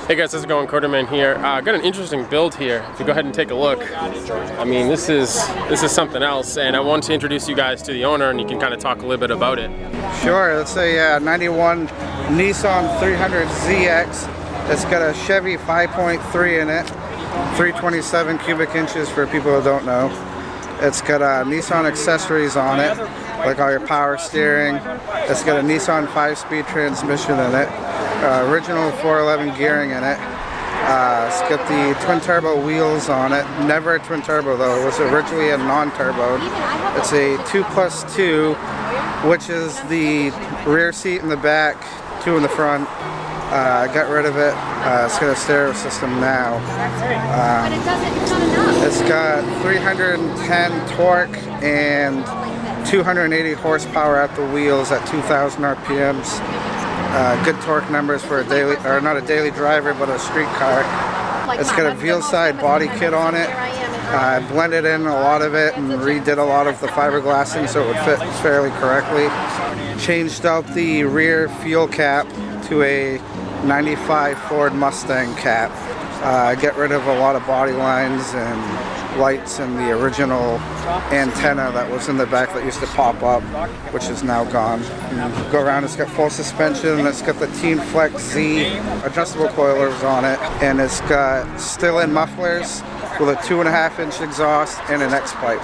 Hey guys, how's it going? CoderMan here. Got an interesting build here. If you go ahead and take a look, I mean, this is something else, and I want to introduce you guys to the owner, and you can kind of talk a little bit about it. Sure. It's a 91 Nissan 300ZX. It's got a Chevy 5.3 in it, 327 cubic inches for people who don't know. It's got Nissan accessories on it, like all your power steering. It's got a Nissan 5-speed transmission in it. Original 411 gearing in it. It's got the twin turbo wheels on it. Never a twin turbo though. It was originally a non-turbo. It's a 2+2, which is the rear seat in the back, 2 in the front. Got rid of it. It's got a stereo system now. It's got 310 torque and 280 horsepower at the wheels at 2,000 RPMs. Good torque numbers for a daily, or not a daily driver, but a street car. It's got a veal side body kit on it. I blended in a lot of it and redid a lot of the fiberglassing so it would fit fairly correctly. Changed out the rear fuel cap to a 95 Ford Mustang cap. Get rid of a lot of body lines and lights and the original antenna that was in the back that used to pop up, which is now gone. And go around, it's got full suspension, and it's got the Teen Flex Z adjustable coilers on it, and it's got still-in mufflers with a 2.5-inch exhaust and an X-pipe.